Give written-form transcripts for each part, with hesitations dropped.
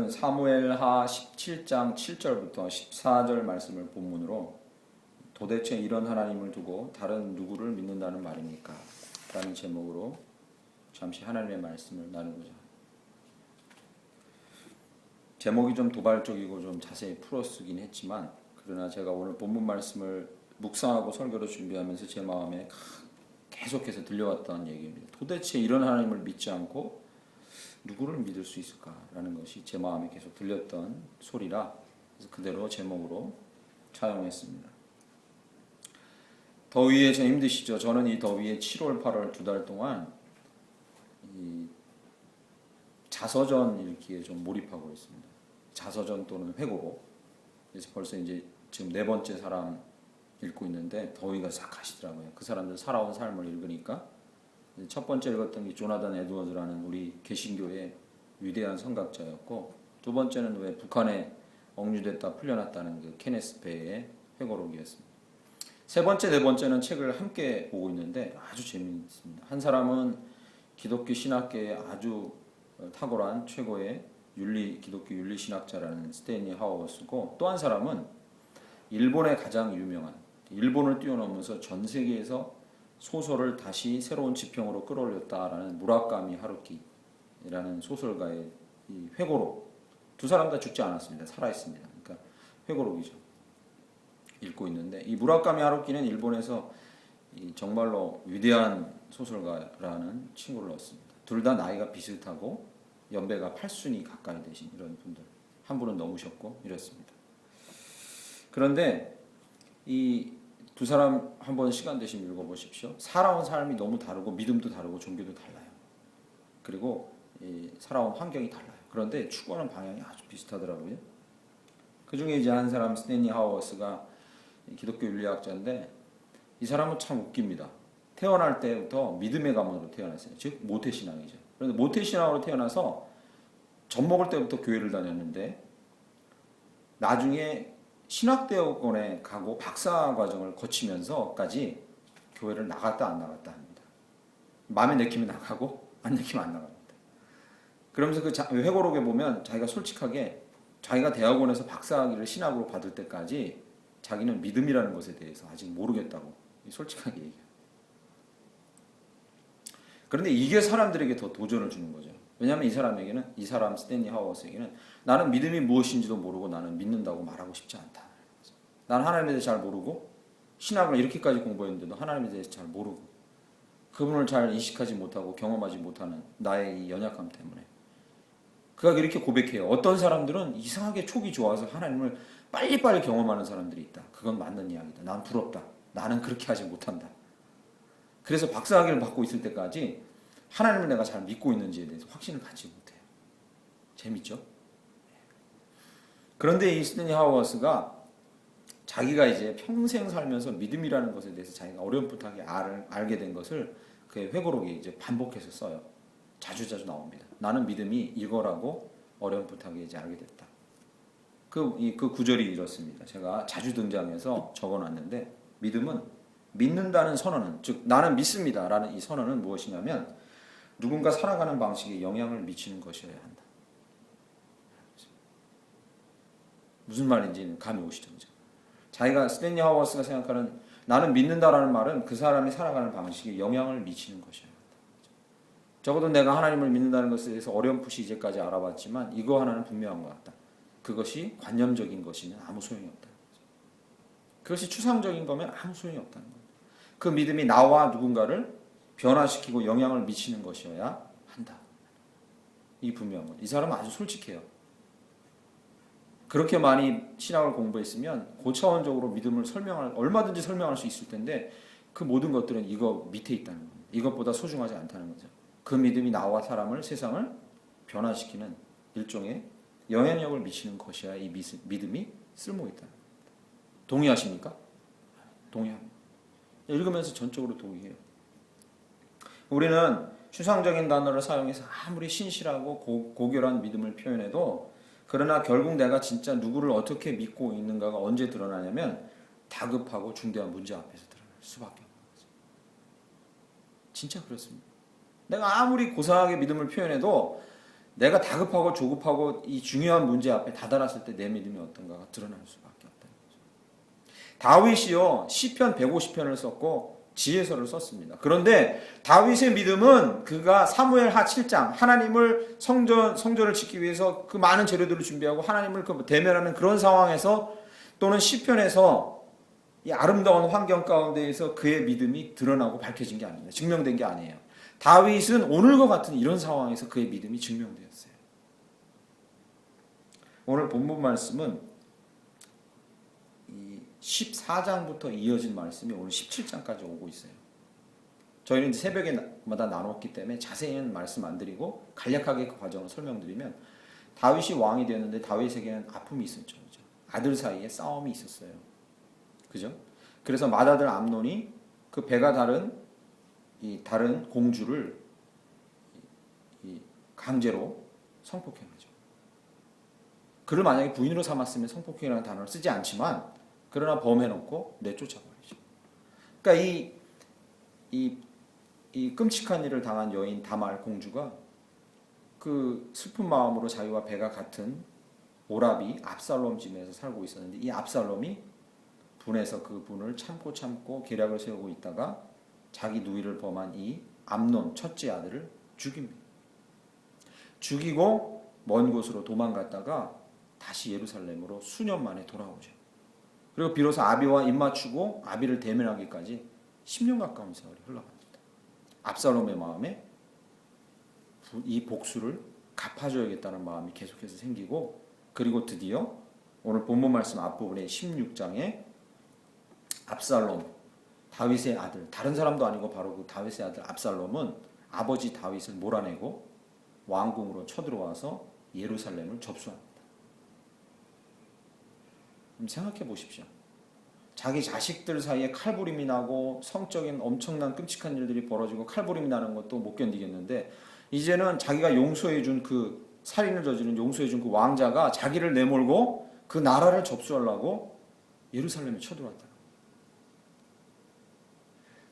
사무엘하 17장 7절부터 14절 말씀을 본문으로 도대체 이런 하나님을 두고 다른 누구를 믿는다는 말입니까? 라는 제목으로 잠시 하나님의 말씀을 나누고자 합니다. 제목이 좀 도발적이고 좀 자세히 풀어 쓰긴 했지만, 그러나 제가 오늘 본문 말씀을 묵상하고 설교를 준비하면서 제 마음에 계속해서 들려왔던 얘기입니다. 도대체 이런 하나님을 믿지 않고 누구를 믿을 수 있을까라는 것이 제 마음에 계속 들렸던 소리라 그대로 제목으로 차용했습니다. 더위에 좀 힘드시죠? 저는 이 더위에 7월, 8월 2달 동안 이 자서전 읽기에 좀 몰입하고 있습니다. 자서전 또는 회고록. 그래서 벌써 이제 지금 4번째 사람 읽고 있는데 더위가 싹 가시더라고요. 그 사람들 살아온 삶을 읽으니까 첫 번째 읽었던 게 조나단 에드워즈라는 우리 개신교의 위대한 선각자였고, 두 번째는 왜 북한에 억류됐다 풀려났다는 그 케네스 베의 회고록이었습니다. 세 번째, 네 번째는 책을 함께 보고 있는데 아주 재미있습니다. 한 사람은 기독교 신학계의 아주 탁월한 최고의 기독교 윤리 신학자라는 스탠리 하워스고, 또 한 사람은 일본의 가장 유명한, 일본을 뛰어넘으면서 전 세계에서 소설을 다시 새로운 지평으로 끌어올렸다라는 무라카미 하루키라는 소설가의 이 회고록. 두 사람 다 죽지 않았습니다. 살아 있습니다. 그러니까 회고록이죠. 읽고 있는데, 이 무라카미 하루키는 일본에서 정말로 위대한 소설가라는 친구를 얻습니다. 둘 다 나이가 비슷하고 연배가 8순이 가까이 되신 이런 분들. 한 분은 넘으셨고 이랬습니다. 그런데 이 두 사람 한번 시간 되시면 읽어보십시오. 살아온 삶이 너무 다르고 믿음도 다르고 종교도 달라요. 그리고 살아온 환경이 달라요. 그런데 추구하는 방향이 아주 비슷하더라고요. 그 중에 이제 한 사람 스탠리 하워스가 기독교 윤리학자인데, 이 사람은 참 웃깁니다. 태어날 때부터 믿음의 가문으로 태어났어요. 즉 모태신앙이죠. 그런데 모태신앙으로 태어나서 젖 먹을 때부터 교회를 다녔는데, 나중에 신학대학원에 가고 박사 과정을 거치면서까지 교회를 나갔다 안 나갔다 합니다. 마음에 내키면 나가고 안 내키면 안 나갑니다. 그러면서 그 회고록에 보면 자기가 솔직하게 자기가 대학원에서 박사학위를 신학으로 받을 때까지 자기는 믿음이라는 것에 대해서 아직 모르겠다고 솔직하게 얘기해요. 그런데 이게 사람들에게 더 도전을 주는 거죠. 왜냐하면 이 사람 스탠리 하워스에게는 나는 믿음이 무엇인지도 모르고 나는 믿는다고 말하고 싶지 않다. 나는 하나님에 대해서 잘 모르고 신학을 이렇게까지 공부했는데도 하나님에 대해서 잘 모르고 그분을 잘 인식하지 못하고 경험하지 못하는 나의 이 연약함 때문에. 그가 이렇게 고백해요. 어떤 사람들은 이상하게 촉이 좋아서 하나님을 빨리빨리 경험하는 사람들이 있다. 그건 맞는 이야기다. 난 부럽다. 나는 그렇게 하지 못한다. 그래서 박사학위를 받고 있을 때까지 하나님을 내가 잘 믿고 있는지에 대해서 확신을 갖지 못해요. 재밌죠? 그런데 이 스탠리 하워스가 자기가 이제 평생 살면서 믿음이라는 것에 대해서 자기가 어렴풋하게 알게 된 것을 그의 회고록에 이제 반복해서 써요. 자주 나옵니다. 나는 믿음이 이거라고 어렴풋하게 이제 알게 됐다. 그 구절이 이렇습니다. 제가 자주 등장해서 적어놨는데, 믿음은 믿는다는 선언은, 즉 나는 믿습니다라는 이 선언은 무엇이냐면 누군가 살아가는 방식에 영향을 미치는 것이어야 한다. 무슨 말인지는 감이 오시죠? 그죠? 자기가 스탠리 하워스가 생각하는 나는 믿는다라는 말은 그 사람이 살아가는 방식에 영향을 미치는 것이어야 한다. 적어도 내가 하나님을 믿는다는 것에 대해서 어렴풋이 이제까지 알아봤지만 이거 하나는 분명한 것 같다. 그것이 관념적인 것이면 아무 소용이 없다. 그것이 추상적인 거면 아무 소용이 없다는 거예요. 그 믿음이 나와 누군가를 변화시키고 영향을 미치는 것이어야 한다. 이 분명한 것. 이 사람은 아주 솔직해요. 그렇게 많이 신학을 공부했으면 고차원적으로 믿음을 얼마든지 설명할 수 있을 텐데, 그 모든 것들은 이거 밑에 있다는 겁니다. 이것보다 소중하지 않다는 거죠. 그 믿음이 나와 세상을 변화시키는 일종의 영향력을 미치는 것이야 이 믿음이 쓸모있다. 동의하십니까? 동의합니다. 읽으면서 전적으로 동의해요. 우리는 추상적인 단어를 사용해서 아무리 신실하고 고결한 믿음을 표현해도, 그러나 결국 내가 진짜 누구를 어떻게 믿고 있는가가 언제 드러나냐면 다급하고 중대한 문제 앞에서 드러날 수밖에 없는 거죠. 진짜 그렇습니다. 내가 아무리 고상하게 믿음을 표현해도 내가 다급하고 조급하고 이 중요한 문제 앞에 다다랐을 때 내 믿음이 어떤가가 드러날 수밖에 없다는 거죠. 다윗이요 시편 150편을 썼고 지혜서를 썼습니다. 그런데 다윗의 믿음은 그가 사무엘하 7장 하나님을 성전을 짓기 위해서 그 많은 재료들을 준비하고 하나님을 대면하는 그런 상황에서 또는 시편에서 이 아름다운 환경 가운데에서 그의 믿음이 드러나고 밝혀진 게 아닙니다. 증명된 게 아니에요. 다윗은 오늘과 같은 이런 상황에서 그의 믿음이 증명되었어요. 오늘 본문 말씀은 이 14장부터 이어진 말씀이 오늘 17장까지 오고 있어요. 저희는 새벽에마다 나눴기 때문에 자세히는 말씀 안 드리고 간략하게 그 과정을 설명드리면 다윗이 왕이 되었는데 다윗에게는 아픔이 있었죠. 그죠? 아들 사이에 싸움이 있었어요. 그죠? 그래서 맏아들 암논이 그 배가 다른 공주를 강제로 성폭행하죠. 그를 만약에 부인으로 삼았으면 성폭행이라는 단어를 쓰지 않지만 그러나 범해놓고 내쫓아버리죠. 그러니까 이 끔찍한 일을 당한 여인 다말 공주가 그 슬픈 마음으로 자기와 배가 같은 오라비 압살롬 집에서 살고 있었는데 이 압살롬이 분해서 그 분을 참고 계략을 세우고 있다가 자기 누이를 범한 이 암논 첫째 아들을 죽입니다. 죽이고 먼 곳으로 도망갔다가 다시 예루살렘으로 수년 만에 돌아오죠. 그리고 비로소 아비와 입맞추고 아비를 대면하기까지 10년 가까운 세월이 흘러갑니다. 압살롬의 마음에 이 복수를 갚아줘야겠다는 마음이 계속해서 생기고 그리고 드디어 오늘 본문 말씀 앞부분에 16장에 압살롬 다윗의 아들 다른 사람도 아니고 바로 그 다윗의 아들 압살롬은 아버지 다윗을 몰아내고 왕궁으로 쳐들어와서 예루살렘을 접수합니다. 생각해 보십시오. 자기 자식들 사이에 칼부림이 나고 성적인 엄청난 끔찍한 일들이 벌어지고 칼부림이 나는 것도 못 견디겠는데 이제는 자기가 용서해준 그 살인을 저지른 용서해준 그 왕자가 자기를 내몰고 그 나라를 접수하려고 예루살렘에 쳐들어왔다.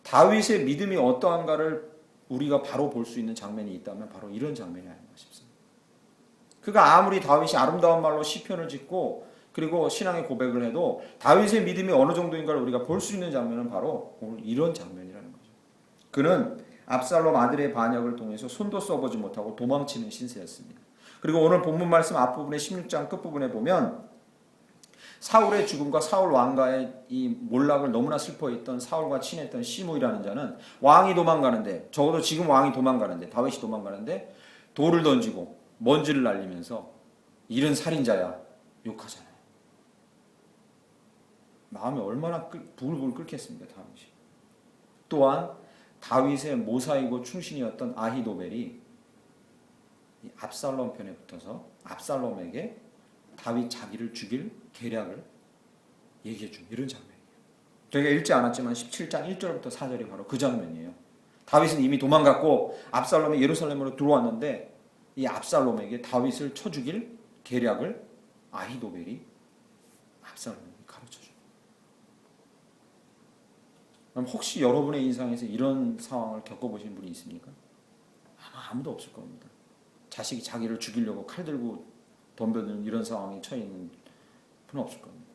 다윗의 믿음이 어떠한가를 우리가 바로 볼 수 있는 장면이 있다면 바로 이런 장면이 아닌가 싶습니다. 그가 아무리 다윗이 아름다운 말로 시편을 짓고 그리고 신앙의 고백을 해도 다윗의 믿음이 어느 정도인가를 우리가 볼 수 있는 장면은 바로 오늘 이런 장면이라는 거죠. 그는 압살롬 아들의 반역을 통해서 손도 써보지 못하고 도망치는 신세였습니다. 그리고 오늘 본문 말씀 앞부분의 16장 끝부분에 보면 사울의 죽음과 사울 왕가의 이 몰락을 너무나 슬퍼했던 사울과 친했던 시므이라는 자는 왕이 도망가는데 적어도 지금 왕이 도망가는데 다윗이 도망가는데 돌을 던지고 먼지를 날리면서 이런 살인자야 욕하잖아요. 마음이 얼마나 부글부글 끓겠습니까 다윗이. 또한 다윗의 모사이고 충신이었던 아히도벨이 압살롬 편에 붙어서 압살롬에게 다윗 자기를 죽일 계략을 얘기해 준 이런 장면이에요. 저희가 읽지 않았지만 17장 1절부터 4절이 바로 그 장면이에요. 다윗은 이미 도망갔고 압살롬이 예루살렘으로 들어왔는데 이 압살롬에게 다윗을 쳐 죽일 계략을 아히도벨이 압살롬에게 가르쳐 줍니다. 그럼 혹시 여러분의 인생에서 이런 상황을 겪어보신 분이 있습니까? 아마 아무도 없을 겁니다. 자식이 자기를 죽이려고 칼 들고 덤벼드는 이런 상황에 처해 있는 분은 없을 겁니다.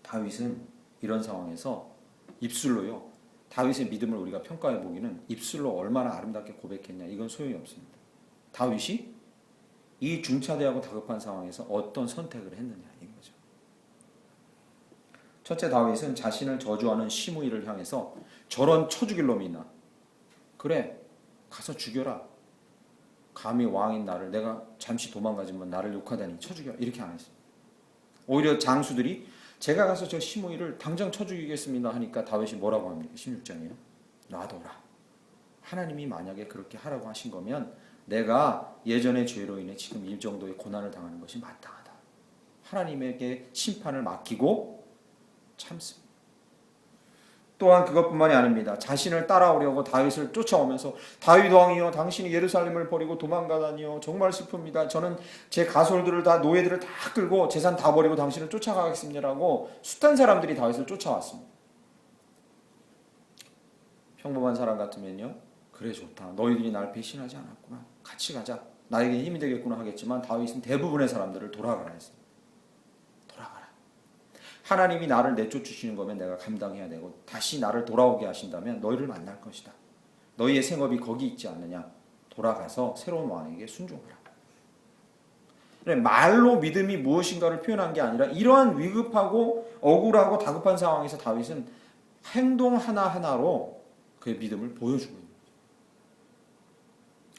다윗은 이런 상황에서 입술로요. 다윗의 믿음을 우리가 평가해 보기는 입술로 얼마나 아름답게 고백했냐 이건 소용이 없습니다. 다윗이 이 중차대하고 다급한 상황에서 어떤 선택을 했느냐 이거죠. 첫째 다윗은 자신을 저주하는 시므이를 향해서 저런 쳐 죽일 놈이 있나? 그래 가서 죽여라. 감히 왕인 나를 내가 잠시 도망가지만 나를 욕하다니 쳐 죽여 이렇게 안 했습니다. 오히려 장수들이 제가 가서 저 시므이를 당장 쳐 죽이겠습니다 하니까 다윗이 뭐라고 합니까? 16장이에요. 놔둬라. 하나님이 만약에 그렇게 하라고 하신 거면 내가 예전의 죄로 인해 지금 이 정도의 고난을 당하는 것이 마땅하다. 하나님에게 심판을 맡기고 참습니다. 또한 그것뿐만이 아닙니다. 자신을 따라오려고 다윗을 쫓아오면서 다윗 왕이여 당신이 예루살렘을 버리고 도망가다니요 정말 슬픕니다. 저는 제 가솔들을 다 노예들을 다 끌고 재산 다 버리고 당신을 쫓아가겠습니다라고 숱한 사람들이 다윗을 쫓아왔습니다. 평범한 사람 같으면요 그래 좋다. 너희들이 날 배신하지 않았구나. 같이 가자. 나에게 힘이 되겠구나 하겠지만 다윗은 대부분의 사람들을 돌아가라 했습니다. 돌아가라. 하나님이 나를 내쫓으시는 거면 내가 감당해야 되고 다시 나를 돌아오게 하신다면 너희를 만날 것이다. 너희의 생업이 거기 있지 않느냐. 돌아가서 새로운 왕에게 순종하라. 말로 믿음이 무엇인가를 표현한 게 아니라 이러한 위급하고 억울하고 다급한 상황에서 다윗은 행동 하나하나로 그의 믿음을 보여주고 있는 거죠.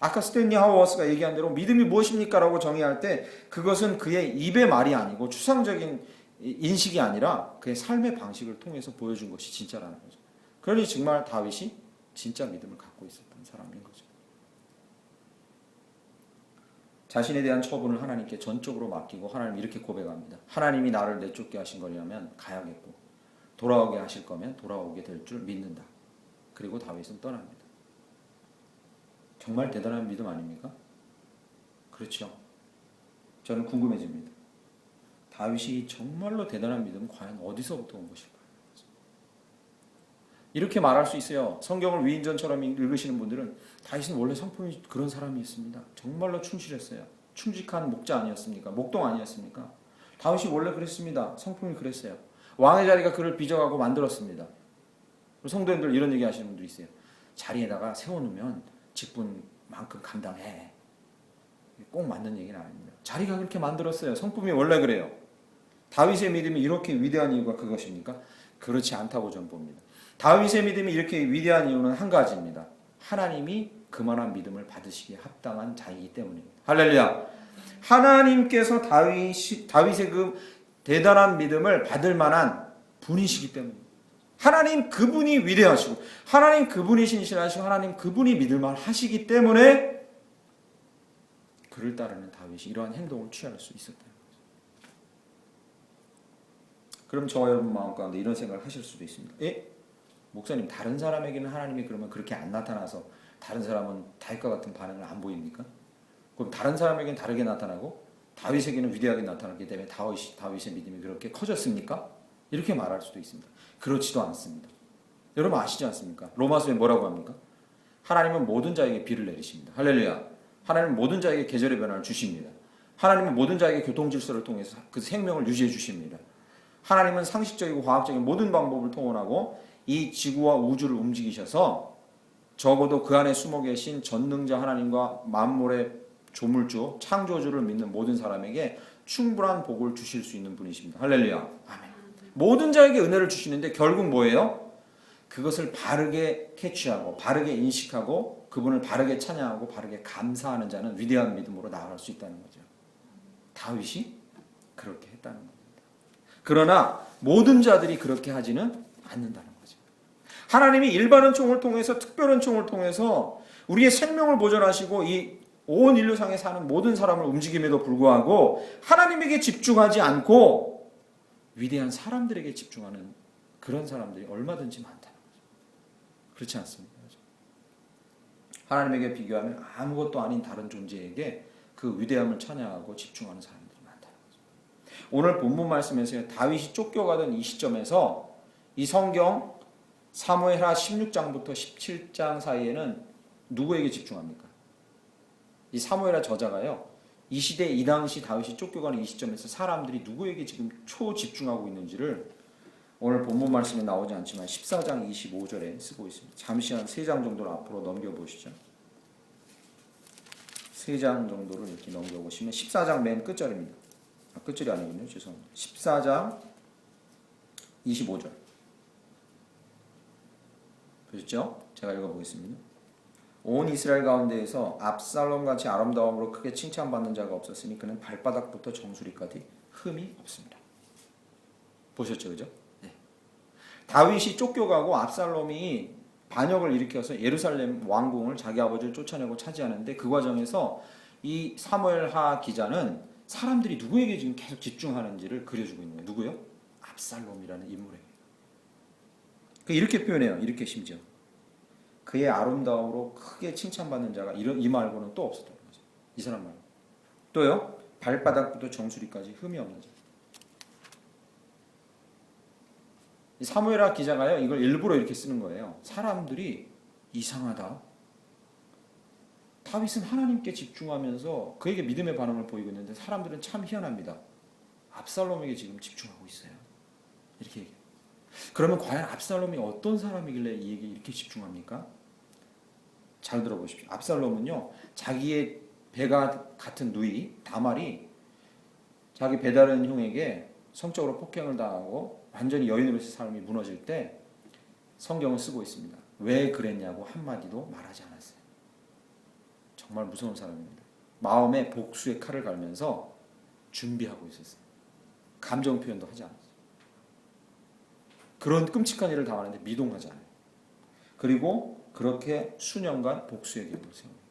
아까 스탠리 하워스가 얘기한 대로 믿음이 무엇입니까? 라고 정의할 때 그것은 그의 입의 말이 아니고 추상적인 인식이 아니라 그의 삶의 방식을 통해서 보여준 것이 진짜라는 거죠. 그러니 정말 다윗이 진짜 믿음을 갖고 있었던 사람인 거죠. 자신에 대한 처분을 하나님께 전적으로 맡기고 하나님 이렇게 고백합니다. 하나님이 나를 내쫓게 하신 거라면 가야겠고 돌아오게 하실 거면 돌아오게 될 줄 믿는다. 그리고 다윗은 떠납니다. 정말 대단한 믿음 아닙니까? 그렇죠. 저는 궁금해집니다. 다윗이 정말로 대단한 믿음은 과연 어디서부터 온 것일까요? 이렇게 말할 수 있어요. 성경을 위인전처럼 읽으시는 분들은 다윗은 원래 성품이 그런 사람이었습니다. 정말로 충실했어요. 충직한 목자 아니었습니까? 목동 아니었습니까? 다윗이 원래 그랬습니다. 성품이 그랬어요. 왕의 자리가 그를 빚어가고 만들었습니다. 성도님들 이런 얘기 하시는 분들이 있어요. 자리에다가 세워놓으면 직분만큼 감당해. 꼭 맞는 얘기는 아닙니다. 자리가 그렇게 만들었어요. 성품이 원래 그래요. 다윗의 믿음이 이렇게 위대한 이유가 그것입니까? 그렇지 않다고 저는 봅니다. 다윗의 믿음이 이렇게 위대한 이유는 한 가지입니다. 하나님이 그만한 믿음을 받으시기에 합당한 자이기 때문입니다. 할렐루야. 하나님께서 다윗의 그 대단한 믿음을 받을 만한 분이시기 때문입니다. 하나님 그분이 위대하시고 하나님 그분이 신실하시고 하나님 그분이 믿을만 하시기 때문에 그를 따르는 다윗이 이러한 행동을 취할 수 있었다는 거죠. 그럼 저와 여러분 마음 가운데 이런 생각을 하실 수도 있습니다. 목사님 다른 사람에게는 하나님이 그러면 그렇게 안 나타나서 다른 사람은 다윗과 같은 반응을 안 보입니까? 그럼 다른 사람에게는 다르게 나타나고 다윗에게는 위대하게 나타났기 때문에 다윗의 믿음이 그렇게 커졌습니까? 이렇게 말할 수도 있습니다. 그렇지도 않습니다. 여러분 아시지 않습니까? 로마서에 뭐라고 합니까? 하나님은 모든 자에게 비를 내리십니다. 할렐루야. 하나님은 모든 자에게 계절의 변화를 주십니다. 하나님은 모든 자에게 교통질서를 통해서 그 생명을 유지해 주십니다. 하나님은 상식적이고 과학적인 모든 방법을 통원하고 이 지구와 우주를 움직이셔서 적어도 그 안에 숨어 계신 전능자 하나님과 만물의 조물주, 창조주를 믿는 모든 사람에게 충분한 복을 주실 수 있는 분이십니다. 할렐루야. 아멘. 모든 자에게 은혜를 주시는데 결국 뭐예요? 그것을 바르게 캐치하고 바르게 인식하고 그분을 바르게 찬양하고 바르게 감사하는 자는 위대한 믿음으로 나아갈 수 있다는 거죠. 다윗이 그렇게 했다는 겁니다. 그러나 모든 자들이 그렇게 하지는 않는다는 거죠. 하나님이 일반 은총을 통해서 특별 은총을 통해서 우리의 생명을 보존하시고 이 온 인류상에 사는 모든 사람을 움직임에도 불구하고 하나님에게 집중하지 않고 위대한 사람들에게 집중하는 그런 사람들이 얼마든지 많다는 거죠. 그렇지 않습니까? 하나님에게 비교하면 아무것도 아닌 다른 존재에게 그 위대함을 찬양하고 집중하는 사람들이 많다는 거죠. 오늘 본문 말씀에서 다윗이 쫓겨가던 이 시점에서 이 성경 사무엘하 16장부터 17장 사이에는 누구에게 집중합니까? 이 사무엘하 저자가요. 이 시대 이 당시 다윗이 쫓겨가는 이 시점에서 사람들이 누구에게 지금 초집중하고 있는지를 오늘 본문 말씀에 나오지 않지만 14장 25절에 쓰고 있습니다. 잠시 한 3장 정도를 앞으로 넘겨보시죠. 3장 정도를 이렇게 넘겨보시면 14장 맨 끝절입니다. 끝절이 아니군요. 죄송합니다. 14장 25절. 보셨죠? 제가 읽어보겠습니다. 온 이스라엘 가운데에서 압살롬같이 아름다움으로 크게 칭찬받는 자가 없었으니 그는 발바닥부터 정수리까지 흠이 없습니다. 보셨죠? 그죠? 네. 다윗이 쫓겨가고 압살롬이 반역을 일으켜서 예루살렘 왕궁을 자기 아버지를 쫓아내고 차지하는데 그 과정에서 이 사무엘하 기자는 사람들이 누구에게 지금 계속 집중하는지를 그려주고 있는 거예요. 누구요? 압살롬이라는 인물에게. 이렇게 표현해요. 이렇게 심지어. 그의 아름다움으로 크게 칭찬받는 자가 이 말고는 또 없었던 거죠. 이 사람 말고. 또요. 발바닥부터 정수리까지 흠이 없는 자. 이 사무엘하 기자가요. 이걸 일부러 이렇게 쓰는 거예요. 사람들이 이상하다. 다윗은 하나님께 집중하면서 그에게 믿음의 반응을 보이고 있는데 사람들은 참 희한합니다. 압살롬에게 지금 집중하고 있어요. 이렇게 얘기해요. 그러면 과연 압살롬이 어떤 사람이길래 이에게 이렇게 집중합니까? 잘 들어보십시오. 압살롬은요, 자기의 배가 같은 누이 다말이 자기 배다른 형에게 성적으로 폭행을 당하고 완전히 여인으로서의 삶이 무너질 때 성경을 쓰고 있습니다. 왜 그랬냐고 한마디도 말하지 않았어요. 정말 무서운 사람입니다. 마음에 복수의 칼을 갈면서 준비하고 있었어요. 감정 표현도 하지 않았어요. 그런 끔찍한 일을 당하는데 미동하지 않아요. 그리고 그렇게 수년간 복수의 계획을 세웁니다.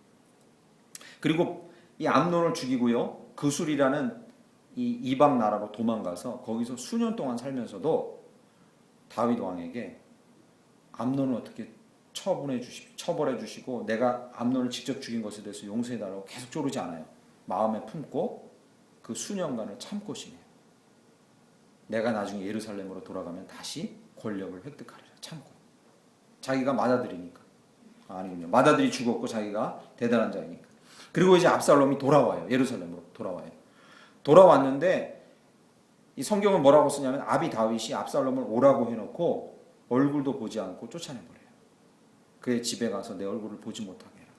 그리고 이 암논을 죽이고요. 그술이라는 이 이방 나라로 도망가서 거기서 수년 동안 살면서도 다윗 왕에게 암논을 어떻게 처벌해 주시고 내가 암논을 직접 죽인 것에 대해서 용서해 달라고 계속 조르지 않아요. 마음에 품고 그 수년간을 참고 지내요. 내가 나중에 예루살렘으로 돌아가면 다시 권력을 획득하리라 참고. 자기가 맏아들이니까. 아니군요. 맏아들이 죽었고 자기가 대단한 자이니까. 그리고 이제 압살롬이 돌아와요. 예루살렘으로 돌아와요. 돌아왔는데 이 성경은 뭐라고 쓰냐면 아비 다윗이 압살롬을 오라고 해놓고 얼굴도 보지 않고 쫓아내버려요. 그의 집에 가서 내 얼굴을 보지 못하게 해라.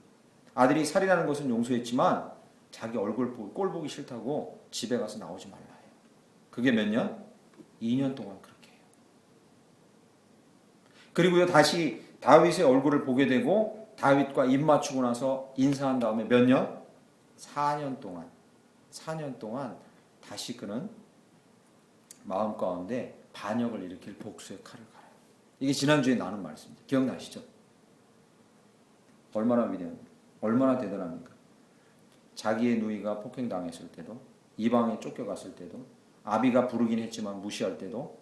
아들이 살인하는 것은 용서했지만 자기 얼굴 꼴 보기 싫다고 집에 가서 나오지 말라 해요. 그게 몇 년? 2년 동안 그렇게 해요. 그리고요 다시 다윗의 얼굴을 보게 되고 다윗과 입 맞추고 나서 인사한 다음에 몇 년? 4년 동안 다시 그는 마음 가운데 반역을 일으킬 복수의 칼을 갈아요. 이게 지난주에 나눈 말씀입니다. 기억나시죠? 얼마나 위대합니까? 얼마나 대단합니까? 자기의 누이가 폭행당했을 때도, 이방에 쫓겨갔을 때도, 아비가 부르긴 했지만 무시할 때도,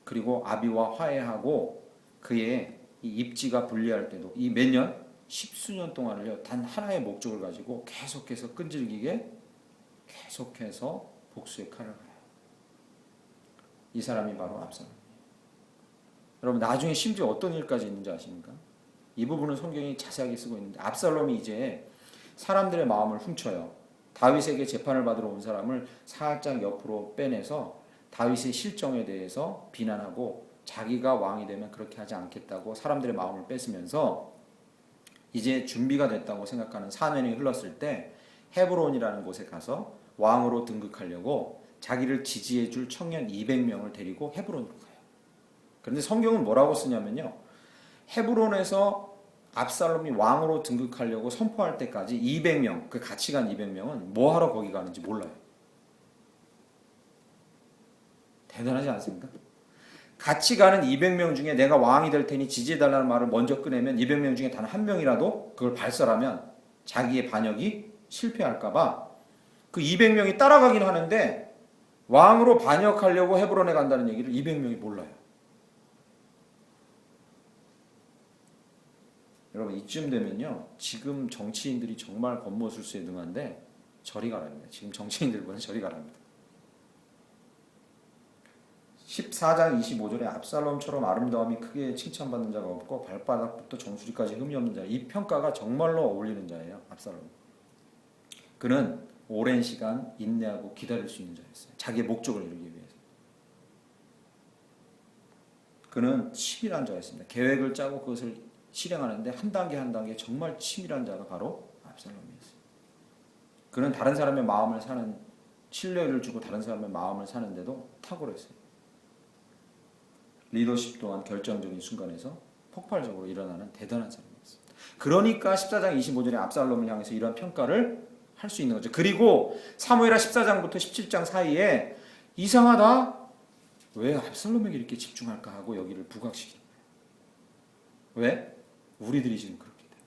그리고 아비와 화해하고 그의 이 입지가 분리할 때도 이 몇 년? 10수년 동안을요 단 하나의 목적을 가지고 계속해서 끈질기게 계속해서 복수의 칼을 갈아요. 이 사람이 바로 압살롬이에요. 여러분 나중에 심지어 어떤 일까지 있는지 아십니까? 이 부분은 성경이 자세하게 쓰고 있는데 압살롬이 이제 사람들의 마음을 훔쳐요. 다윗에게 재판을 받으러 온 사람을 살짝 옆으로 빼내서 다윗의 실정에 대해서 비난하고 자기가 왕이 되면 그렇게 하지 않겠다고 사람들의 마음을 뺏으면서 이제 준비가 됐다고 생각하는 4년이 흘렀을 때 헤브론이라는 곳에 가서 왕으로 등극하려고 자기를 지지해 줄 청년 200명을 데리고 헤브론으로 가요. 그런데 성경은 뭐라고 쓰냐면요. 헤브론에서 압살롬이 왕으로 등극하려고 선포할 때까지 200명, 그 같이 간 200명은 뭐하러 거기 가는지 몰라요. 대단하지 않습니까? 같이 가는 200명 중에 내가 왕이 될 테니 지지해달라는 말을 먼저 꺼내면 200명 중에 단 한 명이라도 그걸 발설하면 자기의 반역이 실패할까봐 그 200명이 따라가긴 하는데 왕으로 반역하려고 헤브론에 간다는 얘기를 200명이 몰라요. 여러분 이쯤 되면요. 지금 정치인들이 정말 겉모술수에 능한데 저리 가랍니다. 지금 정치인들보다 저리 가랍니다. 14장 25절에 압살롬처럼 아름다움이 크게 칭찬받는 자가 없고 발바닥부터 정수리까지 흠이 없는 자. 이 평가가 정말로 어울리는 자예요. 압살롬. 그는 오랜 시간 인내하고 기다릴 수 있는 자였어요. 자기의 목적을 이루기 위해서. 그는 치밀한 자였습니다. 계획을 짜고 그것을 실행하는데 한 단계 한 단계 정말 치밀한 자가 바로 압살롬이었어요. 그는 다른 사람의 마음을 사는 신뢰를 주고 다른 사람의 마음을 사는데도 탁월했어요. 리더십 또한 결정적인 순간에서 폭발적으로 일어나는 대단한 사람이었습니다. 그러니까 14장 25절에 압살롬을 향해서 이런 평가를 할 수 있는 거죠. 그리고 사무엘하 14장부터 17장 사이에 이상하다. 왜 압살롬에게 이렇게 집중할까 하고 여기를 부각시키는 거예요. 왜? 우리들이 지금 그렇게 돼요.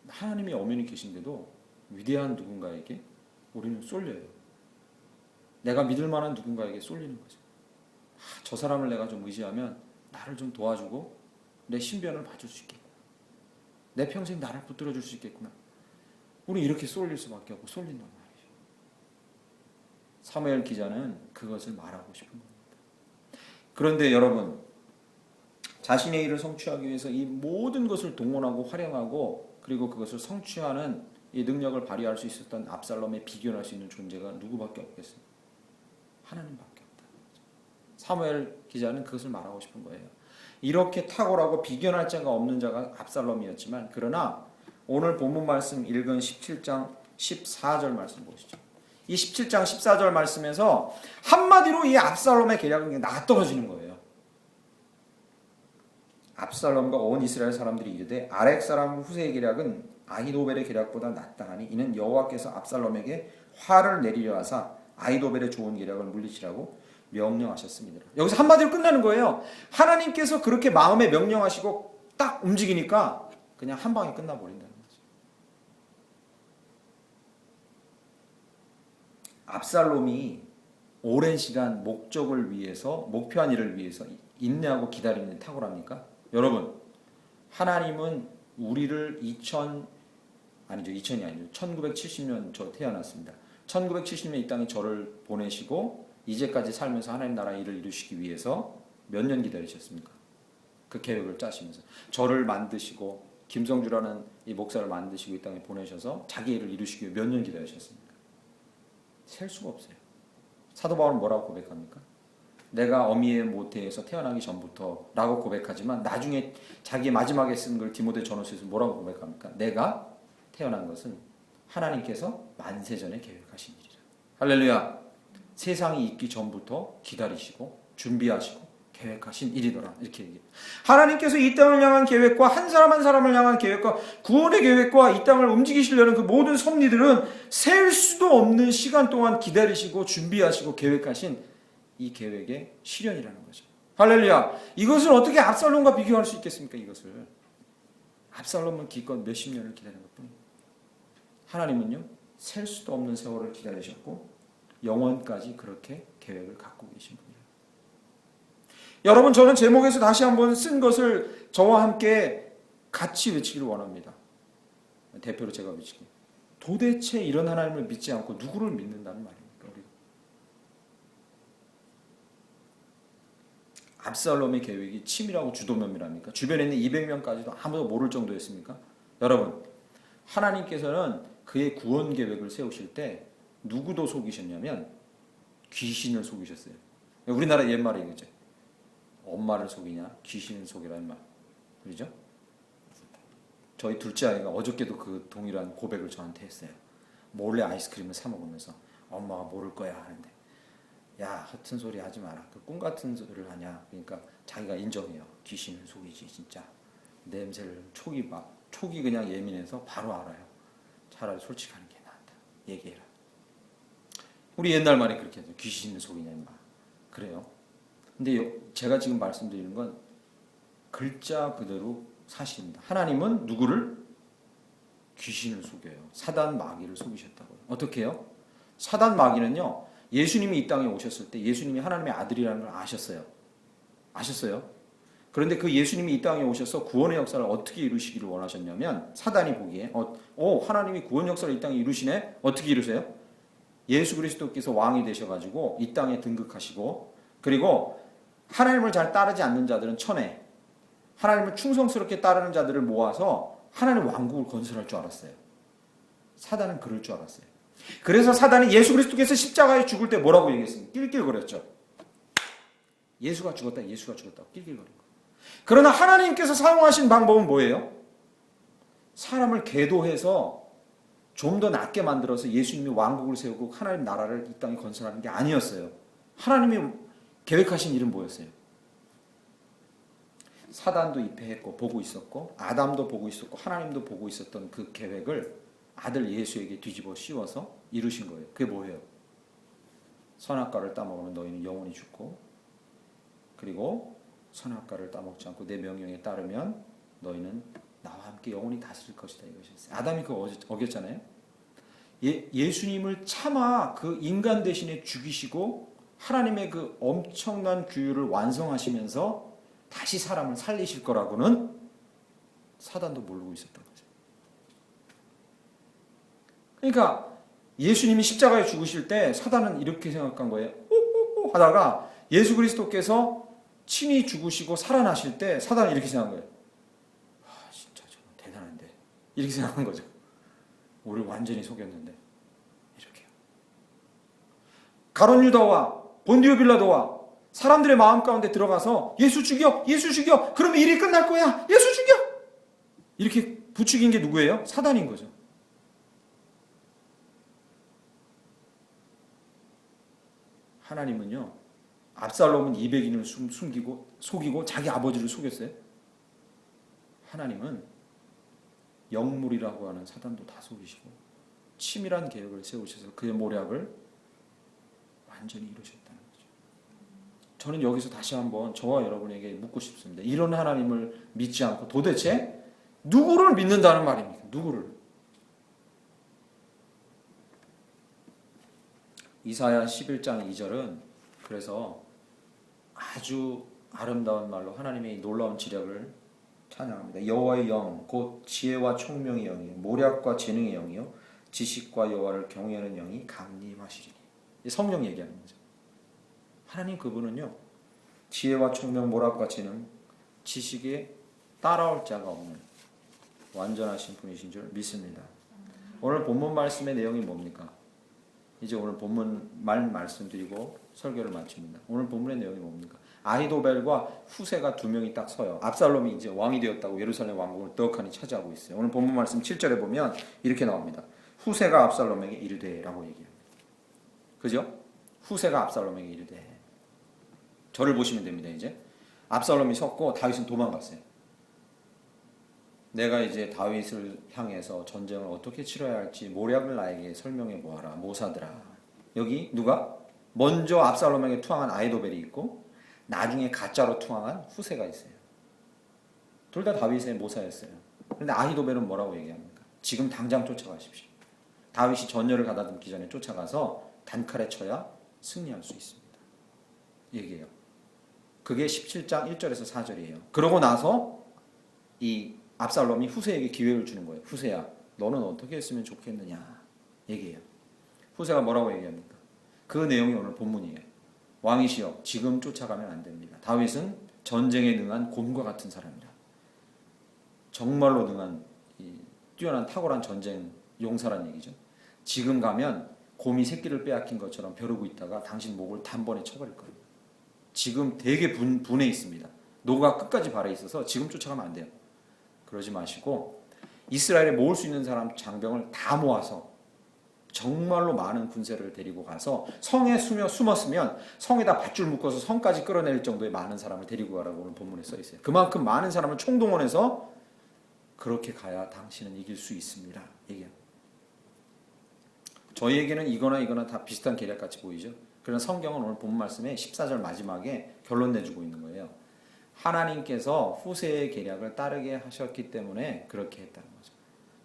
하나님이 엄연히 계신데도 위대한 누군가에게 우리는 쏠려요. 내가 믿을 만한 누군가에게 쏠리는 거죠. 저 사람을 내가 좀 의지하면 나를 좀 도와주고 내 신변을 봐줄 수 있겠구나. 내 평생 나를 붙들어줄 수 있겠구나. 우리 이렇게 쏠릴 수밖에 없고 쏠린단 말이죠. 사무엘 기자는 그것을 말하고 싶은 겁니다. 그런데 여러분 자신의 일을 성취하기 위해서 이 모든 것을 동원하고 활용하고 그리고 그것을 성취하는 이 능력을 발휘할 수 있었던 압살롬에 비교할 수 있는 존재가 누구밖에 없겠어요? 하나님밖에 없다. 사무엘 기자는 그것을 말하고 싶은 거예요. 이렇게 탁월하고 비견할 자가 없는 자가 압살롬이었지만, 그러나 오늘 본문 말씀 읽은 17장 14절 말씀 보시죠. 이 17장 14절 말씀에서 한마디로 이 압살롬의 계략은 낫떨어지는 거예요. 압살롬과 온 이스라엘 사람들이 이르되 아렉 사람 후세의 계략은 아히도벨의 계략보다 낫다 하니 이는 여호와께서 압살롬에게 화를 내리려 하사 아히도벨의 좋은 계략을 물리치라고 명령하셨습니다. 여기서 한마디로 끝나는 거예요. 하나님께서 그렇게 마음에 명령하시고 딱 움직이니까 그냥 한 방에 끝나버린다는 거죠. 압살롬이 오랜 시간 목적을 위해서, 목표한 일을 위해서 인내하고 기다리는 데 탁월합니까? 여러분, 하나님은 우리를 1970년 저 태어났습니다. 1970년 이 땅에 저를 보내시고 이제까지 살면서 하나님 나라 일을 이루시기 위해서 몇 년 기다리셨습니까? 그 계획을 짜시면서 저를 만드시고 김성주라는 이 목사를 만드시고 이 땅에 보내셔서 자기 일을 이루시기 위해 몇 년 기다리셨습니까? 셀 수가 없어요. 사도 바울은 뭐라고 고백합니까? 내가 어미의 모태에서 태어나기 전부터 라고 고백하지만 나중에 자기의 마지막에 쓴 걸 디모데 전후서에서 뭐라고 고백합니까? 내가 태어난 것은 하나님께서 만세전에 계획하신 일이라. 할렐루야. 세상이 있기 전부터 기다리시고 준비하시고 계획하신 일이더라. 이렇게 얘기해요. 하나님께서 이 땅을 향한 계획과 한 사람 한 사람을 향한 계획과 구원의 계획과 이 땅을 움직이시려는 그 모든 섭리들은 셀 수도 없는 시간 동안 기다리시고 준비하시고 계획하신 이 계획의 실현이라는 거죠. 할렐루야. 이것을 어떻게 압살롬과 비교할 수 있겠습니까? 이것을. 압살롬은 기껏 몇십 년을 기다린 것뿐입니다. 하나님은요, 셀 수도 없는 세월을 기다리셨고 영원까지 그렇게 계획을 갖고 계신 분이에요. 여러분, 저는 제목에서 다시 한번 쓴 것을 저와 함께 같이 외치기를 원합니다. 대표로 제가 외치기. 도대체 이런 하나님을 믿지 않고 누구를 믿는다는 말입니까? 우리가. 압살롬의 계획이 치밀하고 주도면밀합니까? 주변에 있는 200명까지도 아무도 모를 정도였습니까? 여러분, 하나님께서는 그의 구원 계획을 세우실 때 누구도 속이셨냐면 귀신을 속이셨어요. 우리나라 옛말에 이거죠. 엄마를 속이냐 귀신을 속이라는 말. 그렇죠? 저희 둘째 아이가 어저께도 그 동일한 고백을 저한테 했어요. 몰래 아이스크림을 사 먹으면서 엄마가 모를 거야 하는데, 야, 허튼 소리 하지 마라. 그 꿈 같은 소리를 하냐. 그러니까 자기가 인정해요. 귀신을 속이지 진짜. 냄새를 촉이 그냥 예민해서 바로 알아요. 차라리 솔직하는 게 낫다. 얘기해라. 우리 옛날 말이 그렇게 하죠. 귀신을 속이냐 임마. 그래요. 근데 제가 지금 말씀드리는 건 글자 그대로 사실입니다. 하나님은 누구를? 귀신을 속여요. 사단 마귀를 속이셨다고요. 어떻게 해요? 사단 마귀는요, 예수님이 이 땅에 오셨을 때 예수님이 하나님의 아들이라는 걸 아셨어요. 아셨어요? 그런데 그 예수님이 이 땅에 오셔서 구원의 역사를 어떻게 이루시기를 원하셨냐면, 사단이 보기에 하나님이 구원 역사를 이 땅에 이루시네? 어떻게 이루세요? 예수 그리스도께서 왕이 되셔가지고 이 땅에 등극하시고, 그리고 하나님을 잘 따르지 않는 자들은 천에, 하나님을 충성스럽게 따르는 자들을 모아서 하나님 왕국을 건설할 줄 알았어요. 사단은 그럴 줄 알았어요. 그래서 사단이 예수 그리스도께서 십자가에 죽을 때 뭐라고 얘기했습니까? 낄낄거렸죠. 예수가 죽었다 낄낄거린 거. 그러나 하나님께서 사용하신 방법은 뭐예요? 사람을 계도해서 좀 더 낫게 만들어서 예수님이 왕국을 세우고 하나님 나라를 이 땅에 건설하는 게 아니었어요. 하나님이 계획하신 일은 뭐였어요? 사단도 입회했고 보고 있었고 아담도 보고 있었고 하나님도 보고 있었던 그 계획을 아들 예수에게 뒤집어 씌워서 이루신 거예요. 그게 뭐예요? 선악과를 따먹으면 너희는 영원히 죽고, 그리고 선악과를 따먹지 않고 내 명령에 따르면 너희는 나와 함께 영원히 다스릴 것이다, 이것이었어요. 아담이 그거 어겼잖아요. 예수님을 차마 그 인간 대신에 죽이시고 하나님의 그 엄청난 규율을 완성하시면서 다시 사람을 살리실 거라고는 사단도 모르고 있었던 거죠. 그러니까 예수님이 십자가에 죽으실 때 사단은 이렇게 생각한 거예요. 하다가 예수 그리스도께서 친히 죽으시고 살아나실 때 사단은 이렇게 생각한 거예요. 진짜 정말 대단한데 이렇게 생각한 거죠. 우리 완전히 속였는데. 이렇게요. 가룟 유다와 본디오 빌라도와 사람들의 마음 가운데 들어가서 예수 죽여, 예수 죽여, 그러면 일이 끝날 거야, 예수 죽여, 이렇게 부추긴 게 누구예요? 사단인 거죠. 하나님은요, 압살롬은 200인을 숨기고 속이고 자기 아버지를 속였어요. 하나님은 영물이라고 하는 사단도 다 속이시고 치밀한 계획을 세우셔서 그의 모략을 완전히 이루셨다는 거죠. 저는 여기서 다시 한번 저와 여러분에게 묻고 싶습니다. 이런 하나님을 믿지 않고 도대체 누구를 믿는다는 말입니까? 누구를? 이사야 11장 2절은 그래서 아주 아름다운 말로 하나님의 놀라운 지략을 찬양합니다. 여호와의 영, 곧 지혜와 총명의 영이요, 모략과 재능의 영이요, 지식과 여호와를 경외하는 영이 강림하시리니. 성령 얘기하는 거죠. 하나님 그분은요, 지혜와 총명, 모략과 재능, 지식에 따라올 자가 없는 완전하신 분이신 줄 믿습니다. 오늘 본문 말씀의 내용이 뭡니까? 이제 오늘 본문 말씀드리고 설교를 마칩니다. 오늘 본문의 내용이 뭡니까? 아히도벨과 후세가 두 명이 딱 서요. 압살롬이 이제 왕이 되었다고 예루살렘 왕국을 떡하니 차지하고 있어요. 오늘 본문 말씀 7절에 보면 이렇게 나옵니다. 후세가 압살롬에게 이르되 라고 얘기해요. 그죠? 후세가 압살롬에게 이르되. 저를 보시면 됩니다. 이제 압살롬이 섰고 다윗은 도망갔어요. 내가 이제 다윗을 향해서 전쟁을 어떻게 치러야 할지 모략을 나에게 설명해 보아라. 모사들아. 여기 누가? 먼저 압살롬에게 투항한 아히도벨이 있고 나중에 가짜로 투항한 후세가 있어요. 둘 다 다윗의 모사였어요. 그런데 아히도벨은 뭐라고 얘기합니까? 지금 당장 쫓아가십시오. 다윗이 전열을 가다듬기 전에 쫓아가서 단칼에 쳐야 승리할 수 있습니다. 얘기해요. 그게 17장 1절에서 4절이에요. 그러고 나서 이 압살롬이 후세에게 기회를 주는 거예요. 후세야, 너는 어떻게 했으면 좋겠느냐 얘기해요. 후세가 뭐라고 얘기합니까? 그 내용이 오늘 본문이에요. 왕이시여, 지금 쫓아가면 안 됩니다. 다윗은 전쟁에 능한 곰과 같은 사람이라. 정말로 능한 뛰어난 탁월한 전쟁 용사란 얘기죠. 지금 가면 곰이 새끼를 빼앗긴 것처럼 벼르고 있다가 당신 목을 단번에 쳐버릴 거예요. 지금 되게 분해 있습니다. 노가 끝까지 발해 있어서 지금 쫓아가면 안 돼요. 그러지 마시고 이스라엘에 모을 수 있는 사람 장병을 다 모아서 정말로 많은 군세를 데리고 가서 성에 숨었으면 성에다 밧줄 묶어서 성까지 끌어낼 정도의 많은 사람을 데리고 가라고 오늘 본문에 써 있어요. 그만큼 많은 사람을 총동원해서 그렇게 가야 당신은 이길 수 있습니다. 얘기합니다. 저희에게는 이거나 다 비슷한 계략같이 보이죠. 그러나 성경은 오늘 본문 말씀에 14절 마지막에 결론 내주고 있는 거예요. 하나님께서 후세의 계략을 따르게 하셨기 때문에 그렇게 했다는 거죠.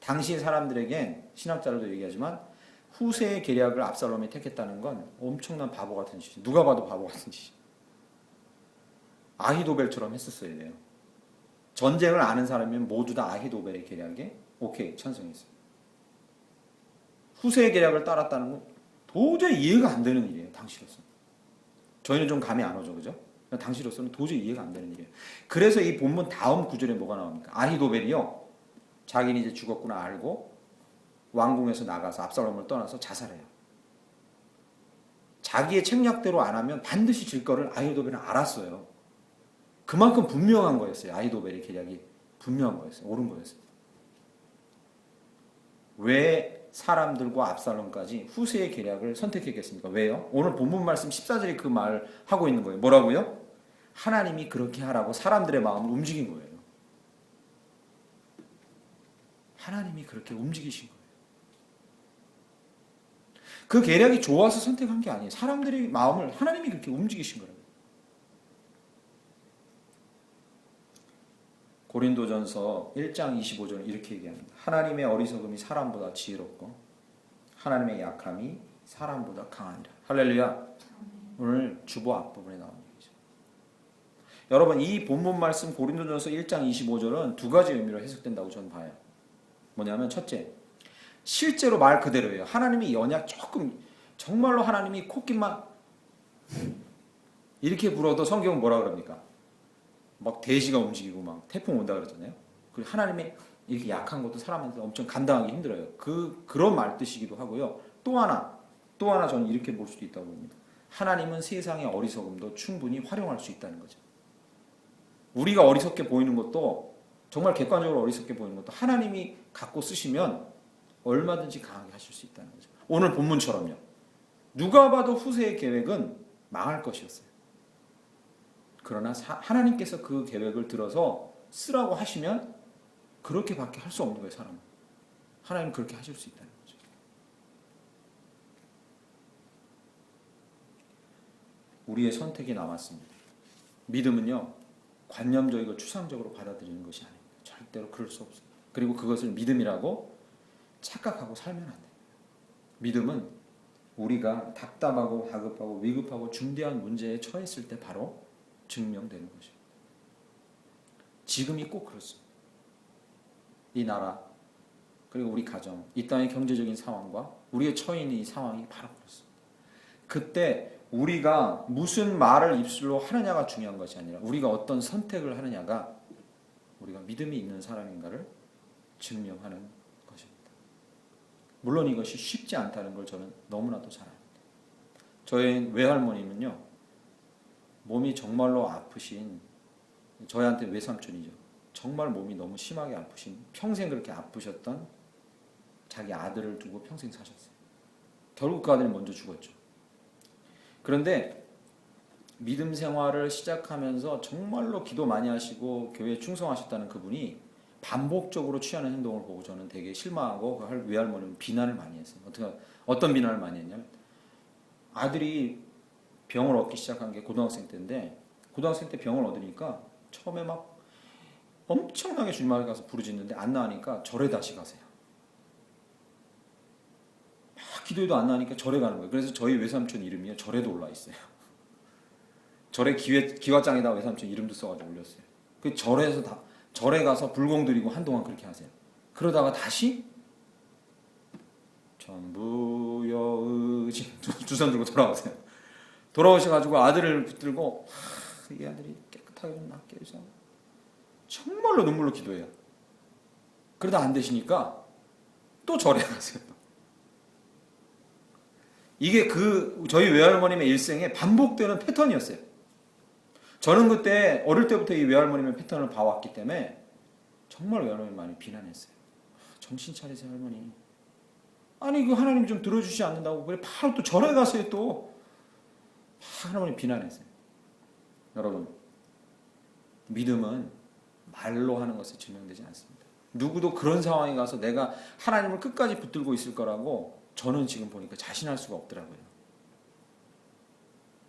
당시 사람들에겐 신학자들도 얘기하지만 후세의 계략을 압살롬이 택했다는 건 엄청난 바보 같은 짓이죠. 누가 봐도 바보 같은 짓이죠. 아히도벨처럼 했었어야 돼요. 전쟁을 아는 사람이면 모두 다 아히도벨의 계략에 오케이 찬성했어요. 후세의 계략을 따랐다는 건 도저히 이해가 안 되는 일이에요. 당시로서. 저희는 좀 감이 안 오죠. 그죠? 당시로서는 도저히 이해가 안 되는 일이에요. 그래서 이 본문 다음 구절에 뭐가 나옵니까? 아히도벨이요, 자기는 이제 죽었구나 알고 왕궁에서 나가서 압살롬을 떠나서 자살해요. 자기의 책략대로 안 하면 반드시 질 거를 아히도벨은 알았어요. 그만큼 분명한 거였어요. 아히도벨의 계략이 분명한 거였어요. 옳은 거였어요. 왜 사람들과 압살롬까지 후세의 계략을 선택했겠습니까? 왜요? 오늘 본문 말씀 14절이 그 말을 하고 있는 거예요. 뭐라고요? 하나님이 그렇게 하라고 사람들의 마음을 움직인 거예요. 하나님이 그렇게 움직이신 거예요. 그 계략이 좋아서 선택한 게 아니에요. 사람들의 마음을 하나님이 그렇게 움직이신 거예요. 고린도전서 1장 25절은 이렇게 얘기합니다. 하나님의 어리석음이 사람보다 지혜롭고 하나님의 약함이 사람보다 강하니라. 할렐루야. 오늘 주보 앞부분에 나오는 얘기죠. 여러분, 이 본문 말씀 고린도전서 1장 25절은 두 가지 의미로 해석된다고 저는 봐요. 뭐냐면 첫째, 실제로 말 그대로예요. 하나님이 연약 조금, 정말로 하나님이 콧깃만 이렇게 불어도 성경은 뭐라 그럽니까? 막 대지가 움직이고 막 태풍 온다 그러잖아요. 그리고 하나님의 이렇게 약한 것도 사람한테 엄청 감당하기 힘들어요. 그런 말 뜻이기도 하고요. 또 하나 저는 이렇게 볼 수도 있다고 봅니다. 하나님은 세상의 어리석음도 충분히 활용할 수 있다는 거죠. 우리가 어리석게 보이는 것도, 정말 객관적으로 어리석게 보이는 것도 하나님이 갖고 쓰시면 얼마든지 강하게 하실 수 있다는 거죠. 오늘 본문처럼요. 누가 봐도 후세의 계획은 망할 것이었어요. 그러나 하나님께서 그 계획을 들어서 쓰라고 하시면 그렇게밖에 할 수 없는 거예요, 사람은. 하나님은 그렇게 하실 수 있다는 거죠. 우리의 선택이 남았습니다. 믿음은요, 관념적이고 추상적으로 받아들이는 것이 아닙니다. 절대로 그럴 수 없어요. 그리고 그것을 믿음이라고 착각하고 살면 안 돼요. 믿음은 우리가 답답하고 다급하고 위급하고 중대한 문제에 처했을 때 바로 증명되는 것이죠. 지금이 꼭 그렇습니다. 이 나라, 그리고 우리 가정, 이 땅의 경제적인 상황과 우리의 처해 있는 이 상황이 바로 그렇습니다. 그때 우리가 무슨 말을 입술로 하느냐가 중요한 것이 아니라 우리가 어떤 선택을 하느냐가 우리가 믿음이 있는 사람인가를 증명하는 것입니다. 물론 이것이 쉽지 않다는 걸 저는 너무나도 잘 압니다. 저희 외할머니는요, 몸이 정말로 아프신, 저희한테 외삼촌이죠. 정말 몸이 너무 심하게 아프신, 평생 그렇게 아프셨던 자기 아들을 두고 평생 사셨어요. 결국 그 아들이 먼저 죽었죠. 그런데 믿음 생활을 시작하면서 정말로 기도 많이 하시고 교회에 충성하셨다는 그분이 반복적으로 취하는 행동을 보고 저는 되게 실망하고 그 외할머니는 비난을 많이 했어요. 어떤 비난을 많이 했냐면, 아들이 병을 얻기 시작한 게 고등학생 때인데, 고등학생 때 병을 얻으니까 처음에 막 엄청나게 주님을 가서 부르짖는데 안 나으니까 절에 다시 가세요. 막 기도해도 안 나으니까 절에 가는 거예요. 그래서 저희 외삼촌 이름이 절에도 올라 있어요. 절에 기와장에다 외삼촌 이름도 써가지고 올렸어요. 그 절에 가서 불공 드리고 한동안 그렇게 하세요. 그러다가 다시 전부여 의지 두 손 들고 돌아오세요. 돌아오셔가지고 아들을 붙들고 이 아들이 깨끗하게 좀 낫게 해주세요. 정말로 눈물로 기도해요. 그러다 안 되시니까 또 절에 가세요. 이게 저희 외할머님의 일생에 반복되는 패턴이었어요. 저는 그때 어릴 때부터 이 외할머님의 패턴을 봐왔기 때문에 정말 외할머니 많이 비난했어요. 정신 차리세요, 할머니. 아니, 그 하나님 좀 들어주지 않는다고 그래 바로 또 절에 가세요. 또 할머니 비난했어요. 여러분, 믿음은 말로 하는 것에 증명되지 않습니다. 누구도 그런 상황에 가서 내가 하나님을 끝까지 붙들고 있을 거라고 저는 지금 보니까 자신할 수가 없더라고요.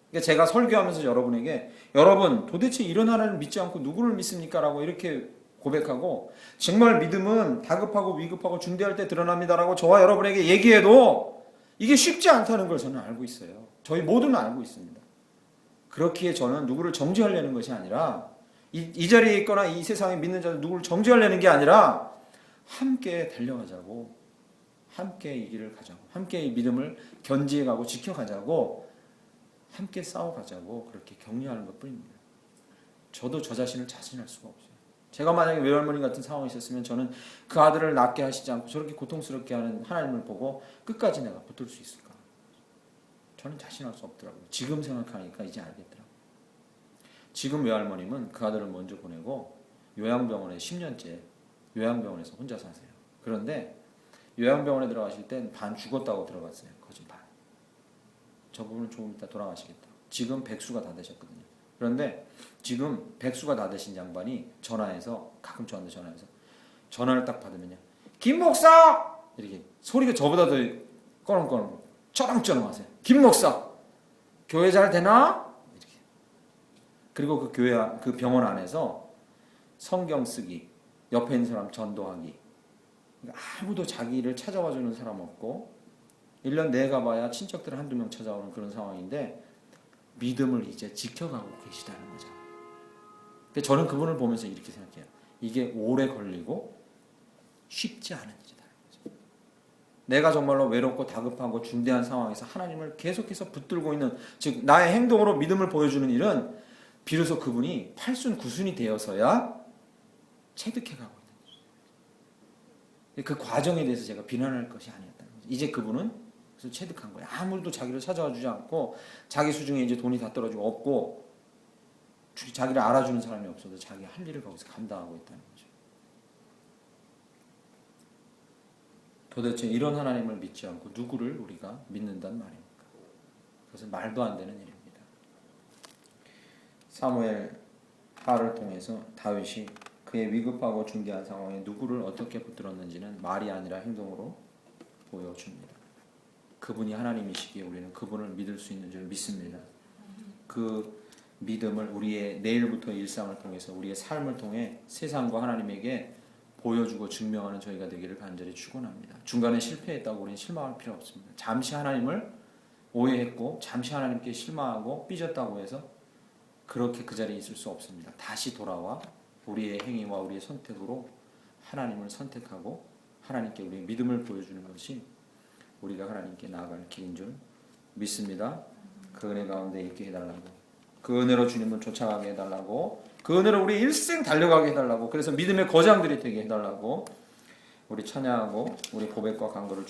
그러니까 제가 설교하면서 여러분에게, 여러분 도대체 이런 하나님을 믿지 않고 누구를 믿습니까? 라고 이렇게 고백하고, 정말 믿음은 다급하고 위급하고 중대할 때 드러납니다라고 저와 여러분에게 얘기해도 이게 쉽지 않다는 걸 저는 알고 있어요. 저희 모두는 알고 있습니다. 그렇기에 저는 누구를 정죄하려는 것이 아니라, 이 자리에 있거나 이 세상에 믿는 자들 누구를 정죄하려는 게 아니라 함께 달려가자고, 함께 이 길을 가자고, 함께 이 믿음을 견지해가고 지켜가자고, 함께 싸워가자고 그렇게 격려하는 것뿐입니다. 저도 저 자신을 자신할 수가 없어요. 제가 만약에 외할머니 같은 상황이 있었으면 저는 그 아들을 낳게 하시지 않고 저렇게 고통스럽게 하는 하나님을 보고 끝까지 내가 붙들 수 있을까? 저는 자신할 수 없더라고요. 지금 생각하니까 이제 알겠더라고요. 지금 외할머님은 그 아들을 먼저 보내고 요양병원에 10년째 요양병원에서 혼자 사세요. 그런데 요양병원에 들어가실 땐 반 죽었다고 들어갔어요. 거짓말. 저분은 조금 이따 돌아가시겠다. 지금 백수가 다 되셨거든요. 그런데 지금 백수가 다 되신 양반이 전화해서, 가끔 저한테 전화해서, 전화를 딱 받으면요, 김 목사! 이렇게 소리가 저보다 더 꺼렁꺼렁 쩌렁쩌렁 하세요. 김 목사! 교회 잘 되나? 이렇게. 그리고 그 병원 안에서 성경 쓰기, 옆에 있는 사람 전도하기, 아무도 자기를 찾아와 주는 사람 없고 1년 내에 가봐야 친척들 한두 명 찾아오는 그런 상황인데 믿음을 이제 지켜가고 계시다는 거죠. 근데 저는 그분을 보면서 이렇게 생각해요. 이게 오래 걸리고 쉽지 않은 일이다. 내가 정말로 외롭고 다급하고 중대한 상황에서 하나님을 계속해서 붙들고 있는, 즉 나의 행동으로 믿음을 보여주는 일은 비로소 그분이 8순 9순이 되어서야 체득해가고 있는 거죠. 그 과정에 대해서 제가 비난할 것이 아니었다는 거죠. 이제 그분은 그래서 체득한 거예요. 아무도 자기를 찾아와 주지 않고 자기 수중에 이제 돈이 다 떨어지고 없고 자기를 알아주는 사람이 없어도 자기 할 일을 거기서 감당하고 있다는 거죠. 도대체 이런 하나님을 믿지 않고 누구를 우리가 믿는단 말입니까? 그것은 말도 안 되는 일입니다. 사무엘 하를 통해서 다윗이 그의 위급하고 중대한 상황에 누구를 어떻게 붙들었는지는 말이 아니라 행동으로 보여줍니다. 그분이 하나님이시기에 우리는 그분을 믿을 수 있는 줄 믿습니다. 그 믿음을 우리의 내일부터 일상을 통해서 우리의 삶을 통해 세상과 하나님에게 보여주고 증명하는 저희가 되기를 간절히 축원합니다. 중간에 실패했다고 우리는 실망할 필요 없습니다. 잠시 하나님을 오해했고 잠시 하나님께 실망하고 삐졌다고 해서 그렇게 그 자리에 있을 수 없습니다. 다시 돌아와 우리의 행위와 우리의 선택으로 하나님을 선택하고 하나님께 우리의 믿음을 보여주는 것이 우리가 하나님께 나아갈 길인 줄 믿습니다. 그 은혜 가운데 있게 해달라고, 그 은혜로 주님을 쫓아가게 해달라고, 그 은혜로 우리 일생 달려가게 해달라고, 그래서 믿음의 거장들이 되게 해달라고 우리 찬양하고 우리 고백과 간구를